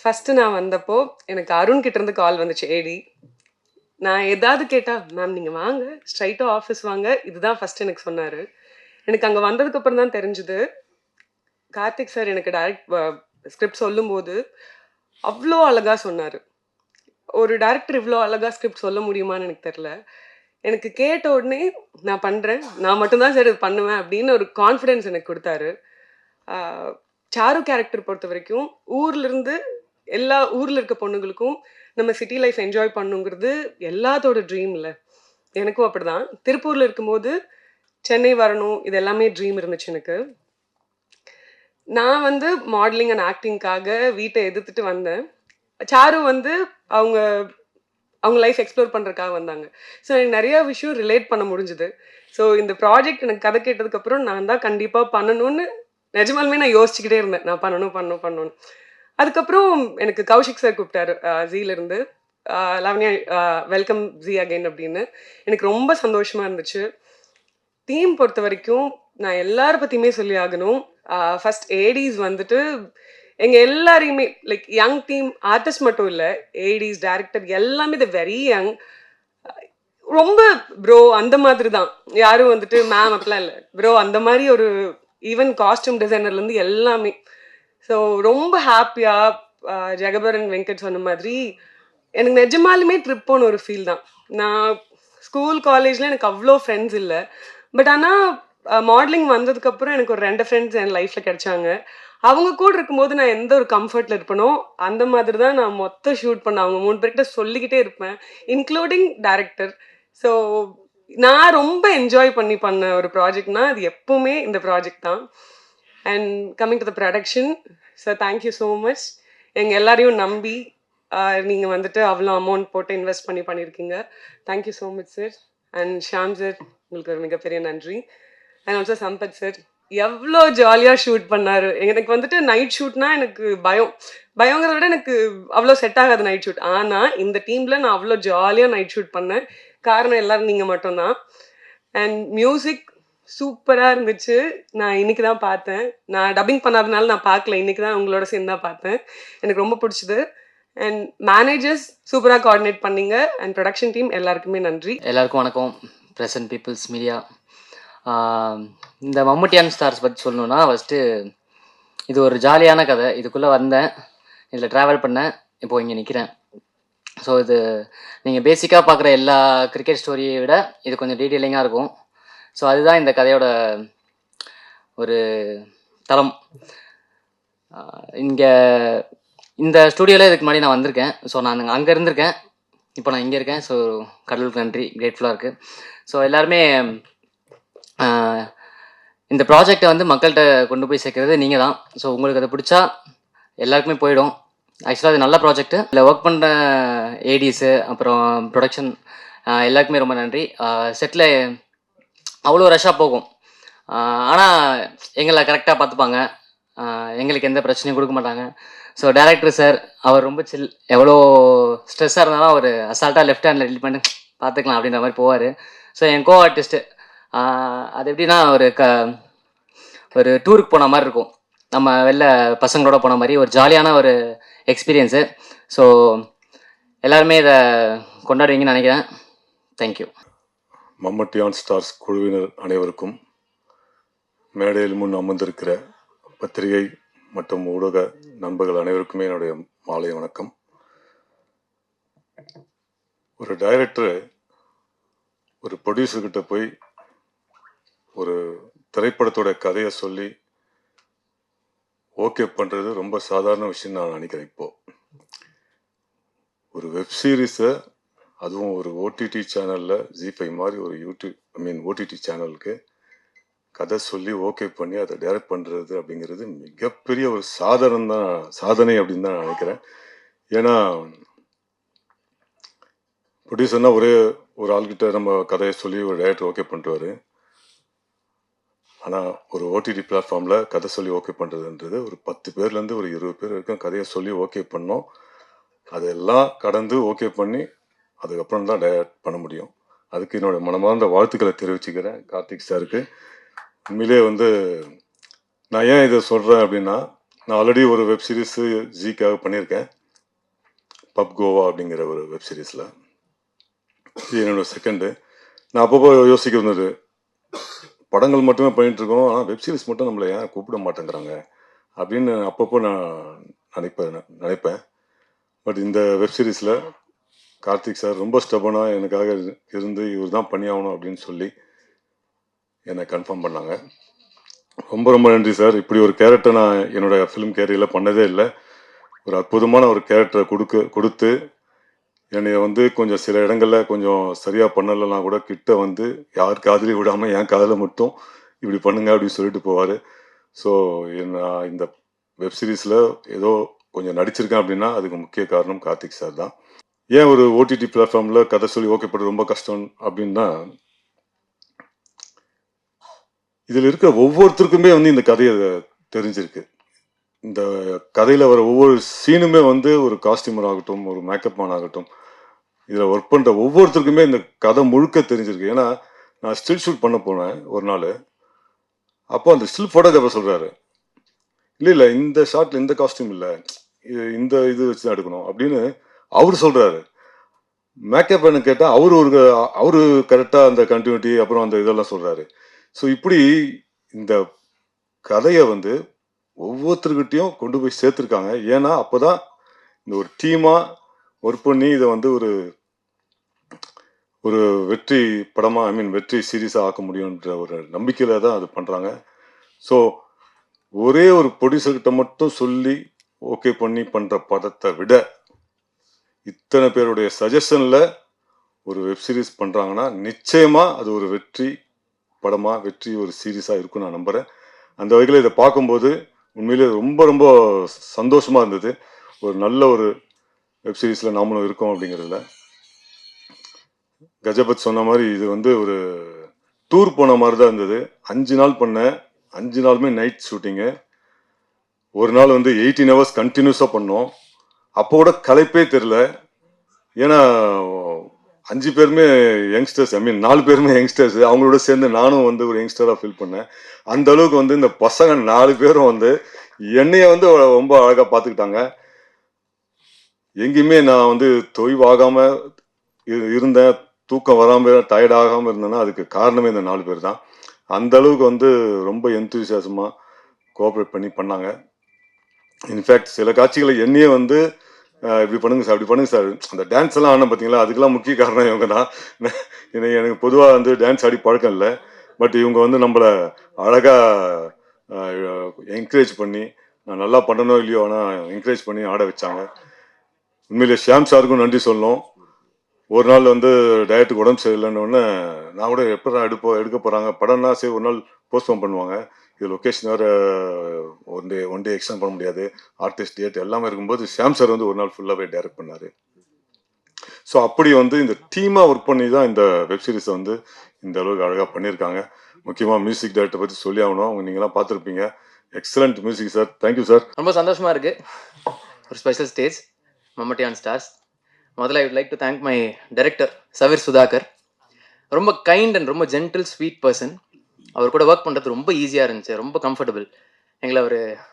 First நான் வந்தப்போ எனக்கு அருண் கிட்டேருந்து கால் வந்துச்சு ஏடி. நான் ஏதாவது கேட்டா, மேம் நீங்க வாங்க, ஸ்ட்ரைட்டா ஆஃபீஸ் வாங்க. இதுதான் ஃபர்ஸ்ட் எனக்கு சொன்னாரு. எனக்கு அங்க வந்ததுக்கப்புறம் தான் தெரிஞ்சுது, கார்த்திக் சார் எனக்கு ஸ்கிரிப்ட் சொல்லும்போது, அவ்ளோ அழகா சொன்னாரு. ஒரு டைரக்டர் இவ்ளோ அழகா ஸ்கிரிப்ட் சொல்ல முடியுமான்னு எனக்கு தெரியல. எனக்கு கேட்ட உடனே, நான் பண்றேன். நான் மட்டும் தான் சார் இது பண்ணுவேன் அப்படின்னு ஒரு கான்ஃபிடன்ஸ் எனக்கு குடுத்தாரு. ஆ சாரு கேரக்டர் பொறுத்தவரைக்கும், எல்லா ஊர்ல இருக்க பொண்ணுங்களுக்கும் நம்ம சிட்டி லைஃப் என்ஜாய் பண்ணணுங்கிறது எல்லாத்தோட ட்ரீம் இல்ல. எனக்கும் அப்படிதான். திருப்பூர்ல இருக்கும்போது சென்னை வரணும். இது எல்லாமே ட்ரீம் இருந்துச்சு எனக்கு. நான் வந்து மாடலிங் அண்ட் ஆக்டிங்காக வீட்ட எதிர்த்துட்டு வந்தேன். சாரு வந்து அவங்க அவங்க லைஃப் எக்ஸ்ப்ளோர் பண்றதுக்காக வந்தாங்க. ஸோ எனக்கு நெறைய விஷயம் ரிலேட் பண்ண முடிஞ்சது. ஸோ இந்த ப்ராஜெக்ட் எனக்கு கதை கேட்டதுக்கப்புறம் நான் தான் கண்டிப்பா பண்ணணும்னு நிஜமாலுமே நான் யோசிச்சுக்கிட்டே இருந்தேன். நான் பண்ணணும்னு. அதுக்கப்புறம் எனக்கு கௌஷிக் சார் கூப்பிட்டாரு ஜீலேருந்து. லாவண்யா வெல்கம் ஜீ அகைன் அப்படின்னு. எனக்கு ரொம்ப சந்தோஷமா இருந்துச்சு. தீம் பொறுத்த வரைக்கும் நான் எல்லார பத்தியுமே சொல்லி ஆகணும். ஃபர்ஸ்ட் ஏடிஸ் வந்துட்டு எங்க எல்லாரையுமே லைக் யங் டீம் ஆர்டிஸ்ட் மட்டும் இல்ல. ஏடிஸ், டைரக்டர் எல்லாமே வெரி யங். ரொம்ப ப்ரோ அந்த மாதிரி தான். யாரும் வந்துட்டு மேம் அப்படிலாம் இல்ல. ப்ரோ அந்த மாரி ஒரு ஈவன் காஸ்டியூம் டிசைனர்ல இருந்து எல்லாமே. ஸோ ரொம்ப ஹாப்பியா ஜெகபரன் வெங்கட் சொன்ன மாதிரி எனக்கு நிஜமாலுமே ட்ரிப் போன ஒரு ஃபீல் தான். நான் ஸ்கூல், காலேஜ்ல எனக்கு அவ்ளோ ஃப்ரெண்ட்ஸ் இல்ல. பட் ஆனா மாடலிங் வந்ததுக்கப்புறம் எனக்கு ஒரு 2 ஃப்ரெண்ட்ஸ் என் லைஃப்ல கிடைச்சாங்க. அவங்க கூட இருக்கும்போது நான் எந்த ஒரு கம்ஃபர்ட்ல இருப்பனோ, அந்த மாதிரி தான் நான் மொத்த ஷூட் பண்ணேன். அவங்க 3 பேர்கிட்ட சொல்லிக்கிட்டே இருப்பேன். Including director. ஸோ நான் ரொம்ப என்ஜாய் பண்ண ஒரு ப்ராஜெக்ட்னா, அது எப்பவுமே இந்த ப்ராஜெக்ட் தான். And coming to the production, sir thank you so much. எங்க எல்லாரையும் நம்பி நீங்க வந்துட்டு அவ்வளோ அமௌண்ட் போட்டு இன்வெஸ்ட் பண்ணியிருக்கீங்க. Thank you so much sir. And Sham sir, உங்களுக்கு ஒரு மிகப்பெரிய நன்றி. அண்ட் ஆல்சோ சம்பத் சார் எவ்வளோ ஜாலியாக ஷூட் பண்ணாரு. எனக்கு வந்துட்டு நைட் ஷூட்னா எனக்கு பயம். பயங்கிறத விட எனக்கு அவ்வளோ செட் ஆகாது நைட் ஷூட். ஆனால் இந்த டீமில் நான் அவ்வளோ ஜாலியாக நைட் ஷூட் பண்ணேன். காரணம் எல்லாரும் நீங்கள் மட்டும்தான். அண்ட் மியூசிக் சூப்பராக இருந்துச்சு. நான் இன்னைக்கு தான் பார்த்தேன். நான் டப்பிங் பண்ணாதனால நான் பார்க்கல. இன்னைக்கு தான் உங்களோட சேர்ந்து தான் பார்த்தேன். எனக்கு ரொம்ப பிடிச்சது. அண்ட் மேனேஜர்ஸ் சூப்பராக கோஆர்டினேட் பண்ணீங்க. அண்ட் ப்ரொடக்ஷன் டீம் எல்லாருக்குமே நன்றி. எல்லாருக்கும் வணக்கம். Present people's media. இந்த மம்முட்டியான் ஸ்டார்ஸ் பற்றி சொல்லணுன்னா, ஃபஸ்ட்டு இது ஒரு ஜாலியான கதை. இதுக்குள்ளே வந்தேன், இதில் ட்ராவல் பண்ணேன், இப்போது இங்கே நிற்கிறேன். ஸோ இது நீங்கள் பேசிக்காக பார்க்குற எல்லா கிரிக்கெட் ஸ்டோரியை விட இது கொஞ்சம் டீட்டெயிலிங்காக இருக்கும். ஸோ அதுதான் இந்த கதையோட ஒரு தளம். இங்கே இந்த ஸ்டூடியோவில் இதுக்கு முன்னாடி நான் வந்திருக்கேன். ஸோ நான் அங்கே இருந்திருக்கேன், இப்போ நான் இங்கே இருக்கேன். ஸோ கடவுளுக்கு நன்றி, கிரேட்ஃபுல்லாக இருக்குது. ஸோ எல்லாருமே இந்த ப்ராஜெக்டை வந்து மக்கள்கிட்ட கொண்டு போய் சேர்க்கறது நீங்கள் தான். ஸோ உங்களுக்கு அதை பிடிச்சா எல்லாருக்குமே போயிடும். ஆக்சுவலாக அது நல்ல ப்ராஜெக்ட்டு. இதில் ஒர்க் பண்ணுற ஏடிஸு, அப்புறம் ப்ரொடக்ஷன் எல்லாருக்குமே ரொம்ப நன்றி. செட்டில் அவ்வளோ ரஷ்ஷாக போகும், ஆனால் எங்களை கரெக்டாக பார்த்துப்பாங்க. எங்களுக்கு எந்த பிரச்சனையும் கொடுக்க மாட்டாங்க. ஸோ டைரக்டர் சார், அவர் ரொம்ப சில். எவ்வளோ ஸ்ட்ரெஸ்ஸாக இருந்தாலும் அவர் அசால்ட்டாக லெஃப்ட் ஹேண்டில் டீல் பண்ணி பார்த்துக்கலாம் அப்படின்ற மாதிரி போவார். ஸோ என் கோ ஆர்டிஸ்ட்டு அது எப்படின்னா ஒரு டூருக்கு போன மாதிரி இருக்கும். நம்ம வெளில பசங்களோட போன மாதிரி ஒரு ஜாலியான ஒரு எக்ஸ்பீரியன்ஸு. ஸோ எல்லாருமே இதை கொண்டாடுவீங்கன்னு நினைக்கிறேன். தேங்க்யூ. மம்முட்டியான் ஸ்டார்ஸ் குழுவினர் அனைவருக்கும், மேடையில் முன் அமர்ந்திருக்கிற பத்திரிகை மற்றும் ஊடக நண்பர்கள் அனைவருக்குமே என்னுடைய மாலை வணக்கம். ஒரு டைரக்டர் ஒரு ப்ரொடியூசர்கிட்ட போய் ஒரு திரைப்படத்தோட கதையை சொல்லி ஓகே பண்ணுறது ரொம்ப சாதாரண விஷயம் நான் நினைக்கிறேன். இப்போது ஒரு வெப் சீரிஸை, அதுவும் ஒரு ஓடிடி சேனலில் ஜி5 மாதிரி ஒரு ஓடிடி சேனலுக்கு கதை சொல்லி ஓகே பண்ணி அதை டைரக்ட் பண்ணுறது அப்படிங்கிறது மிகப்பெரிய ஒரு சாதனை அப்படின்னு தான் நான் நினைக்கிறேன். ஏன்னா ப்ரொடியூசர்னா ஒரே ஒரு ஆள்கிட்ட நம்ம கதையை சொல்லி ஒரு டைரக்டர் ஓகே பண்ணிட்டுவார். ஆனால் ஒரு ஓடிடி பிளாட்ஃபார்மில் கதை சொல்லி ஓகே பண்ணுறதுன்றது ஒரு 10 பேர்லேருந்து ஒரு 20 பேர் வரைக்கும் கதையை சொல்லி ஓகே பண்ணோம். அதெல்லாம் கடந்து ஓகே பண்ணி அதுக்கப்புறம் தான் டைரக்ட் பண்ண முடியும். அதுக்கு என்னோட மனமார்ந்த வாழ்த்துக்களை தெரிவிச்சுக்கிறேன் கார்த்திக் சாருக்கு. உண்மையிலே நான் ஏன் இதை சொல்கிறேன் அப்படின்னா, நான் ஆல்ரெடி ஒரு வெப் சீரிஸு ஜிக்காக பண்ணியிருக்கேன். பப் கோவா அப்படிங்கிற ஒரு வெப் சீரிஸில். இது என்னோட செகண்டு. நான் அப்பப்போ யோசிக்க வந்தது, படங்கள் மட்டுமே பண்ணிட்டு இருக்கோம், ஆனால் வெப் சீரிஸ் மட்டும் நம்மளை ஏன் கூப்பிட மாட்டேங்கிறாங்க அப்படின்னு அப்பப்போ நான் நினைப்பேன். பட் இந்த வெப் சீரிஸில் கார்த்திக் சார் ரொம்ப ஸ்டபனாக எனக்காக இருந்து இவர் தான் பண்ணி ஆகணும் அப்படின்னு சொல்லி என்னை கன்ஃபார்ம் பண்ணாங்க. ரொம்ப ரொம்ப நன்றி சார். இப்படி ஒரு கேரக்டர் நான் என்னோட ஃபிலிம் கேரியரில் பண்ணதே இல்லை. ஒரு அற்புதமான ஒரு கேரக்டரை கொடுத்து என்னை வந்து கொஞ்சம் சில இடங்களில் கொஞ்சம் சரியாக பண்ணலைன்னா கூட கிட்ட வந்து யார் காதலையும் விடாமல் என் காதலை மட்டும் இப்படி பண்ணுங்க அப்படின்னு சொல்லிட்டு போவார். ஸோ நான் இந்த வெப் சீரிஸில் ஏதோ கொஞ்சம் நடிச்சிருக்கேன் அப்படின்னா அதுக்கு முக்கிய காரணம் கார்த்திக் சார் தான். ஏன் ஒரு ஓடிடி பிளாட்ஃபார்மில் கதை சொல்லி ஓகே பண்ணுறது ரொம்ப கஷ்டம் அப்படின்னா, இதில் இருக்கிற ஒவ்வொருத்தருக்குமே வந்து இந்த கதையை தெரிஞ்சிருக்கு. இந்த கதையில் வர ஒவ்வொரு சீனுமே வந்து ஒரு காஸ்டியூமர் ஆகட்டும், ஒரு மேக்கப் மேன் ஆகட்டும், இதில் ஒர்க் பண்ணுற ஒவ்வொருத்தருக்குமே இந்த கதை முழுக்க தெரிஞ்சிருக்கு. ஏன்னா நான் ஸ்டில் ஷூட் பண்ண போனேன் ஒரு நாள். அப்போ அந்த ஸ்டில் ஃபோட்டோகிராஃபர் சொல்கிறாரு, இல்லை இந்த ஷாட்டில் இந்த காஸ்டியூம் இல்லை, இந்த இது வச்சு தான் எடுக்கணும் அப்படின்னு அவர் சொல்கிறாரு. மேக்கப் மேனு கேட்டால் அவரு கரெக்டாக அந்த கண்டினியூட்டி அப்புறம் அந்த இதெல்லாம் சொல்கிறாரு. ஸோ இப்படி இந்த கதையை வந்து ஒவ்வொருத்தருக்கிட்டையும் கொண்டு போய் சேர்த்துருக்காங்க. ஏன்னா அப்போ தான் இந்த ஒரு டீமாக ஒர்க் பண்ணி இதை வந்து ஒரு வெற்றி படமாக வெற்றி சீரீஸாக ஆக்க முடியுன்ற ஒரு நம்பிக்கையில் தான் அது பண்ணுறாங்க. ஸோ ஒரே ஒரு ப்ரொடியூசர்கிட்ட மட்டும் சொல்லி ஓகே பண்ணி பண்ணுற படத்தை விட இத்தனை பேருடைய சஜஷனில் ஒரு வெப் சீரிஸ் பண்ணுறாங்கன்னா நிச்சயமாக அது ஒரு வெற்றி படமாக வெற்றி ஒரு சீரீஸாக இருக்கும் நான் நம்புகிறேன். அந்த வகையில் இதை பார்க்கும்போது உண்மையிலே ரொம்ப ரொம்ப சந்தோஷமாக இருந்தது. ஒரு நல்ல ஒரு வெப் சீரிஸில் நாமளும் இருக்கோம் அப்படிங்கிறதுல. கஜபத் சொன்ன மாதிரி இது வந்து ஒரு டூர் போன மாதிரி தான் இருந்தது. 5 நாள் பண்ணேன். 5 நாளுமே நைட் ஷூட்டிங்கு. ஒரு நாள் வந்து 18 hours கண்டினியூஸாக பண்ணோம். அப்போ கூட களைப்பே தெரில. ஏன்னா 5 பேருமே யங்ஸ்டர்ஸ், 4 பேருமே யங்ஸ்டர்ஸ். அவங்களோட சேர்ந்து நானும் வந்து ஒரு யங்ஸ்டராக ஃபீல் பண்ணேன். அந்த அளவுக்கு வந்து இந்த பசங்க 4 பேரும் வந்து என்னைய வந்து ரொம்ப அழகாக பார்த்துக்கிட்டாங்க. எங்கேயுமே நான் வந்து தொய்வாகாமல் இருந்தேன், தூக்கம் வராமல் டயர்ட் ஆகாமல் இருந்தேன்னா அதுக்கு காரணமே இந்த 4 பேர் தான். அந்த அளவுக்கு வந்து ரொம்ப எந்தூசியாசமாக கோஆப்ரேட் பண்ணி பண்ணாங்க. இன்ஃபேக்ட் சில காட்சிகளை என்னையே வந்து இப்படி பண்ணுங்க சார், அப்படி பண்ணுங்க சார், அந்த டான்ஸ் எல்லாம் ஆன பார்த்தீங்களா, அதுக்கெல்லாம் முக்கிய காரணம் இவங்க தான். எனக்கு பொதுவாக வந்து டான்ஸ் ஆடி பழக்கம் இல்லை. பட் இவங்க வந்து நம்மளை அழகாக என்கரேஜ் பண்ணி, நான் நல்லா பண்ணணும் இல்லையோ ஆனால் என்கரேஜ் பண்ணி ஆட வச்சாங்க. உண்மையிலே ஷியாம் சாருக்கும் நன்றி சொல்லணும். ஒரு நாள் வந்து டயட்டுக்கு உடம்பு சரியில்லைன்னு நான் கூட எப்போ எடுக்க போகிறாங்க படம்னா சரி ஒரு நாள் போஸ்ட்போன் பண்ணுவாங்க. இது லொக்கேஷன் வேறு ஒன் டே எக்ஸ்டெண்ட் பண்ண முடியாது, ஆர்டிஸ்ட் டேட் எல்லாமே இருக்கும்போது ஷியாம் சார் வந்து ஒரு நாள் ஃபுல்லாகவே டைரக்ட் பண்ணார். ஸோ அப்படி வந்து இந்த டீமாக ஒர்க் பண்ணி தான் இந்த வெப் சீரிஸை வந்து இந்த அளவுக்கு அழகாக பண்ணியிருக்காங்க. முக்கியமாக மியூசிக் டைரக்டரை பற்றி சொல்லி ஆகணும். அவங்க நீங்களாம் பார்த்துருப்பீங்க. Excellent music sir. Thank you sir. ரொம்ப சந்தோஷமாக இருக்குது. ஒரு ஸ்பெஷல் ஸ்டேஜ் மம்மட்டி ஆன் ஸ்டார்ஸ். முதல்ல I would like to thank my director Saveer Sudhakar. ரொம்ப கைண்ட் அண்ட் ரொம்ப ஜென்டில் ஸ்வீட் பர்சன். அவர் கூட ஒர்க் பண்ணுறது ரொம்ப ஈஸியாக இருந்துச்சு, ரொம்ப கம்ஃபர்டபுள். எங்களை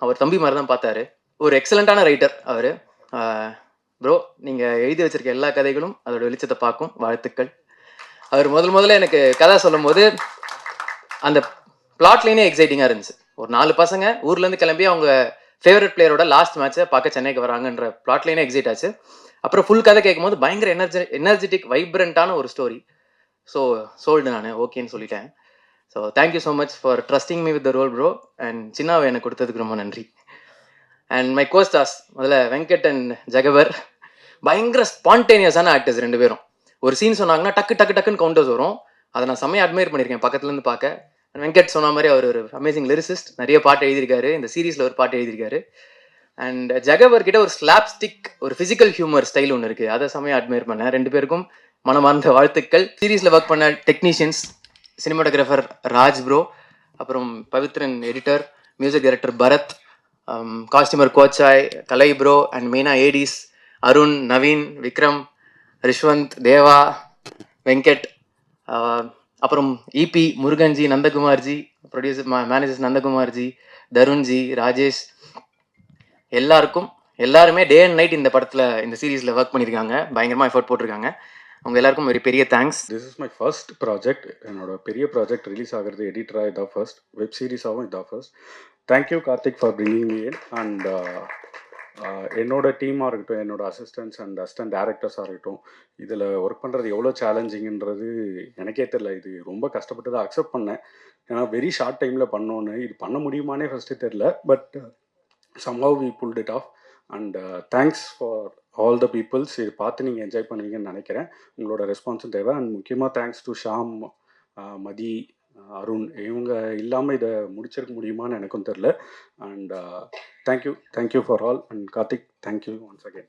அவர் தம்பி மாதிரி தான் பார்த்தாரு. ஒரு எக்ஸலண்ட்டான ரைட்டர் அவர். ப்ரோ, நீங்கள் எழுதி வச்சிருக்க எல்லா கதைகளும் அதோட வெளிச்சத்தை பார்க்கும். வாழ்த்துக்கள். அவர் முதல்ல எனக்கு கதை சொல்லும் போது அந்த பிளாட் லைனே எக்ஸைட்டிங்காக இருந்துச்சு. ஒரு 4 பசங்க ஊர்லேருந்து கிளம்பி அவங்க ஃபேவரட் பிளேயரோட லாஸ்ட் மேட்ச்சை பார்க்க சென்னைக்கு வராங்கன்ற பிளாட் லைனே எக்ஸைட் ஆச்சு. அப்புறம் ஃபுல் கதை கேட்கும்போது பயங்கர எனர்ஜெட்டிக் வைப்ரண்ட்டான ஒரு ஸ்டோரி. ஸோ சோல்டு நான் ஓகேன்னு சொல்லிட்டேன். So thank you so much for trusting me with the role bro. And சின்னாவை எனக்கு கொடுத்ததுக்கு ரொம்ப நன்றி. அண்ட் மை கோஸ்டாஸ், முதல்ல வெங்கட் அண்ட் ஜெகவர் பயங்கர ஸ்பான்டேனியஸான ஆக்டர்ஸ் 2 பேரும். ஒரு சீன் சொன்னாங்கன்னா டக்குன்னு கவுண்டர்ஸ் வரும். அதை நான் செம்மையாக அட்மையர் பண்ணியிருக்கேன் பக்கத்துலேருந்து பார்க்க. வெங்கட் சொன்ன மாதிரி அவர் ஒரு அமேசிங் லிரிசிஸ்ட், நிறைய பாட்டு எழுதியிருக்காரு, இந்த சீரீஸில் ஒரு பாட்டு எழுதியிருக்காரு. அண்ட் ஜெகவர் கிட்ட ஒரு ஸ்லாப்ஸ்டிக் ஒரு ஃபிசிக்கல் ஹியூமர் ஸ்டைல் ஒன்று இருக்குது, அதை செம்மையாக அட்மையர் பண்ணேன். 2 பேருக்கும் மனமார்ந்த வாழ்த்துக்கள். சீரீஸில் ஒர்க் பண்ண டெக்னீஷியன்ஸ், சினிமாட்டோகிராஃபர் ராஜ் ப்ரோ, அப்புறம் Pavithran editor, music director Bharath, costumer Kochai, Kalai bro, and மெயினா ஏடிஸ் அருண், நவீன், விக்ரம், ரிஷ்வந்த், தேவா, வெங்கட், அப்புறம் EP, Murugan ji, Nandakumar ji, producer managers Nandakumar ji, Tarun ji, Rajesh, எல்லாருக்கும் எல்லாருமே டே அண்ட் நைட் இந்த படத்தில் இந்த சீரீஸில் ஒர்க் பண்ணியிருக்காங்க, பயங்கரமாக எஃபர்ட் போட்டிருக்காங்க. அவங்க எல்லாருக்கும் ஒரு பெரிய thanks. This is my first project. என்னோட பெரிய ப்ராஜெக்ட் ரிலீஸ் ஆகிறது எடிட்டராக இதான் ஃபர்ஸ்ட், வெப் சீரிஸாகவும் இதான் first. Thank you Karthik for bringing me in. And என்னோட டீமாக இருக்கட்டும், என்னோட அசிஸ்டன்ட்ஸ் அண்ட் அசிஸ்டன்ட் டேரக்டர்ஸாக இருக்கட்டும், இதில் ஒர்க் பண்ணுறது எவ்வளோ சேலஞ்சிங்ன்றது எனக்கே தெரியல. இது ரொம்ப கஷ்டப்பட்டு தான் அக்செப்ட் பண்ணேன். ஏன்னா வெரி ஷார்ட் டைமில் பண்ணோன்னு, இது பண்ண முடியுமானே ஃபஸ்ட்டு தெரில. But somehow we pulled it off. And thanks for all the peoples. இது பார்த்து நீங்கள் என்ஜாய் பண்ணுவீங்கன்னு நினைக்கிறேன். உங்களோட ரெஸ்பான்ஸும் தேவை. அண்ட் முக்கியமாக தேங்க்ஸ் டு ஷாம், மதி, அருண். இவங்க இல்லாமல் இதை முடிச்சிருக்க முடியுமான்னு எனக்கும் தெரில. And thank you for all. And Karthik, thank you once again.